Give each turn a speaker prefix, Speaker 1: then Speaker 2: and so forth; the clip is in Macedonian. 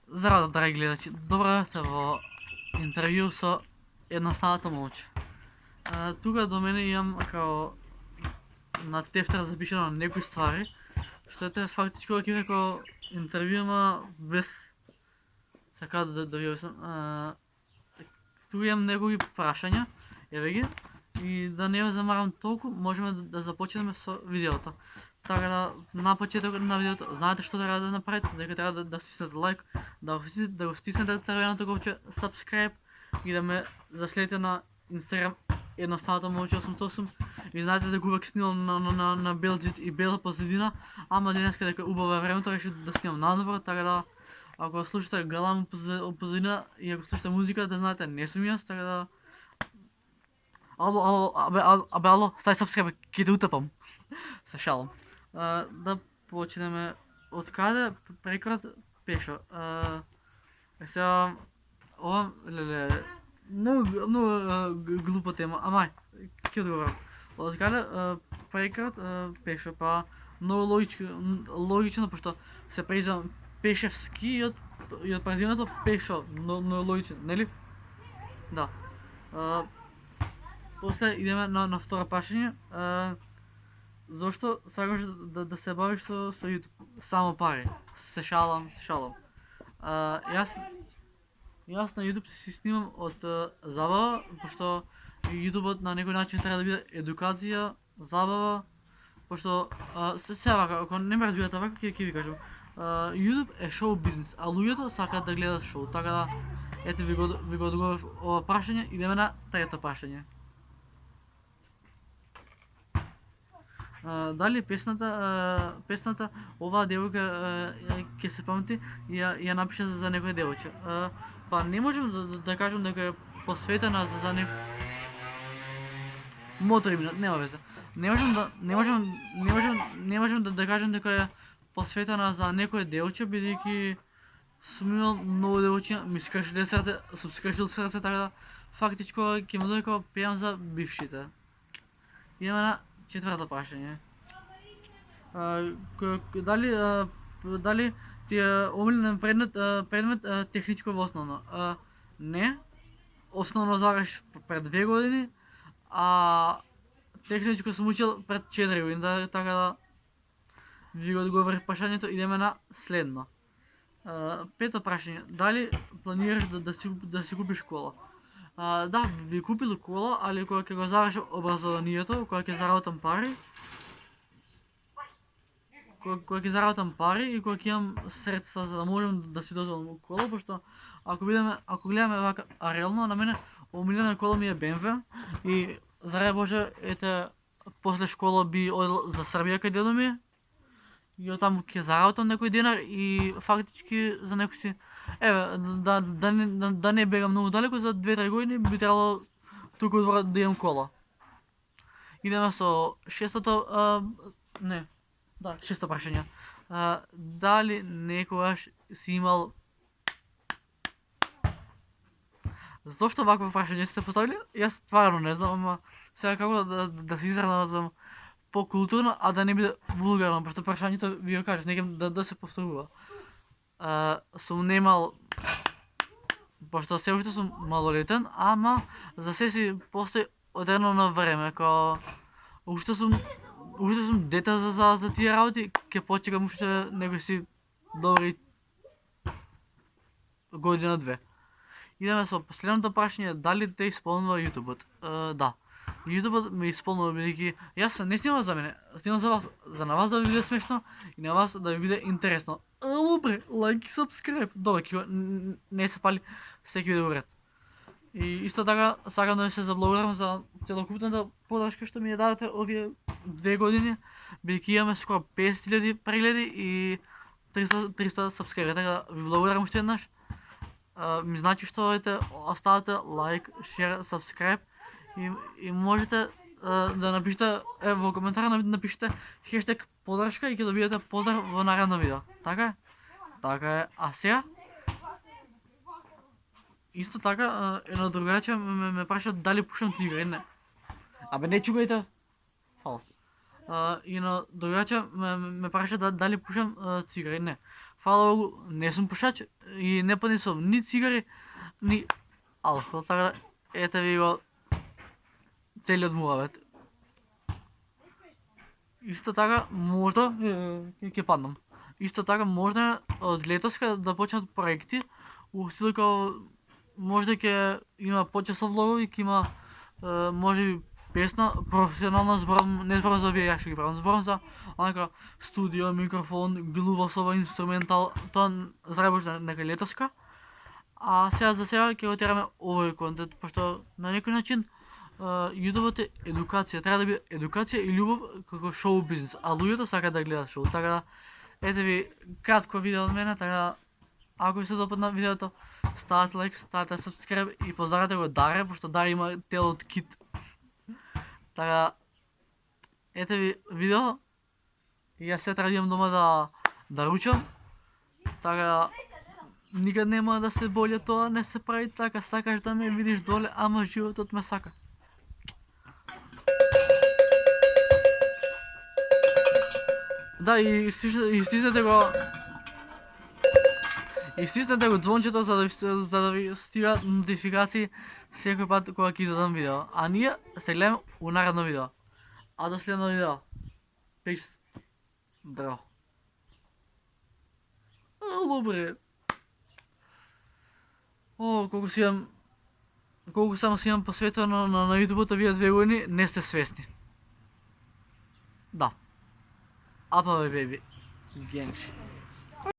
Speaker 1: Здраво, драги гледачи. Добро сте во интервју со Едноставната моќ. Тука до мене имам као на тефтер запишано некои ствари, што ете фактички ќе рекол интервјума без сака да ви обяснам. Тука имам некои прашања, еве ги, и да не ја замарам толку, можеме да започнеме со видеото. Така да, на почеток на видеото, знаете што треба да направите, дека треба да стиснете лайк, да го стиснете црвеното ковче subscribe и да ме заследите на Instagram Едноставната моќ 88 и знаете дека увек снимам на бел зид и бела позадина, ама денеска дека убаво е времето решив да снимам надвор, така да ако слушате галама позадина и ако слушате музика, да знаете не сум јас, така да ало, стај subscribe, ќе те утапам. Се шалам. Да почнеме од каде прекорот пешо. Сега ова леле многу глупа тема, ама ќе одговорам. Од каде прекорот пешо, па многу логично пошто се презивам Пешевски и од презивањето Пешо, многу логично, нели? Да. После идеме на второ прашање. Зошто сакаш да се бавиш со YouTube? Само пари. Се шалам. Јас на YouTube си снимам од забава, пошто YouTube на некој начин треба да биде едукација, забава, пошто се вака, ако не ме разбирате вака, ќе ви кажам. YouTube е шоу бизнес, а луѓето сакаат да гледат шоу, така да ете ви го одговорив ова прашање, идеме на трето прашање. Дали песната оваа девојка ќе се памти и ја напише за некој девојче? Па не можам да кажам дека е посветена за некој мотори минат, нема веза. Не можам да кажам дека е посветена за некој девојче, бидејќи сум имал многу девојчиња, ми скршиле срце, сум скршил срце, така да фактичко ќе му дојде пеам за бившите. Идеме на четврто прашање. Дали ти е омилен предмет техничко во основно? Не. Основно завршив пред 2 години, а техничко сум учил пред 4 години, така да ви го одговорив прашањето, идеме на следно. Пето прашање. Дали планираш да си купиш кола? Да, би купил кола, али кога ќе го завршам образованието, кога ќе заработам пари, и кога ќе имам средства за да можам да си дозволам кола, пошто ако гледаме вака реално, на мене омилена кола ми е BMW и заради Боже, ете после школа би одел за Србија кај дедо ми и оттаму ќе заработам некој денар и фактички за некој си еве, да не бегам многу далеко, за 2-3 години би требало тука од да имам кола. Идеме со шестото прашање. Дали некогаш си имал... Зошто вакво прашање сте поставили? Јас стварно не знам, ама сега како да се изразам покултурно, а да не биде вулгарно, пошто прашањето ви го кажав, не да се повторува. Сум немал, пошто се уште сум малолетен, ама за се си постои одредено време, као уште сум дете за тие работи, ќе почекам уште некои си добри година-две. Идеме со последното прашање, дали те исполнува YouTube-от? Да. YouTube-от ме исполнува, бидејќи јас не снимам за мене, снимам за вас, за на вас да ви биде смешно и на вас да ви биде интересно. Добре, лайк и subscribe. Добре, не се пали, се ќе биде уред. И исто така сакам да ви се заблагодарам за целокупната подршка што ми ја дадете овие 2 години, бидејќи имаме скоро 50.000 прегледи и 300 subscribe, така да ви благодарам уште еднаш. Ми значи што оставате лайк, шер, subscribe и можете да напишете во коментар, напишете хештег подршка и ќе добиете поздрав во наредно видео. Така е? Така е. А сега исто така едно другарче ме праша дали пушам цигара, не. Абе не чугајте. Фала. И едно другарче ме праша дали пушам цигара, не. Фала Богу, не сум пушач и не понесувам ни цигари, ни алкохол, така да ете ви го целиот муавет. Исто така можда ќе паднам. Исто така можда од летоска да почнат проекти у стил како можда ќе има почесов влогови, ќе има можеби песна, професионално зборам, не зборам за овие јас ќе ги правам, зборам за онака студио, микрофон, глувасова, инструментал, тоа заработи нека летоска. А сега за сега ќе го тераме овој контент, пошто на некој начин YouTube е едукација, треба да биде едукација и љубов како шоу бизнес, а луѓето сакаат да гледаат шоу, така да ете ви кратко видео од мене, така да ако ви се допадна видеото, ставате лайк, ставате subscribe и поздравете го Даре, пошто Даре има телот кит. Така ете ви видео и јас се идам дома да ручам, така никад нема да се боле тоа, не се прави така, сакаш да ме видиш доле, ама животот ме сака. Да, и стиснете го звончето за да ви стигаат нотификации секој пат кога ќе излезам видео. А ние се гледаме у наредно видео. А до следно видео. Peace. Бро. Ало бре. О, колку само си имам посветено на YouTube-то вие 2 години, не сте свесни. Да. Апа бе, беби. Генгши.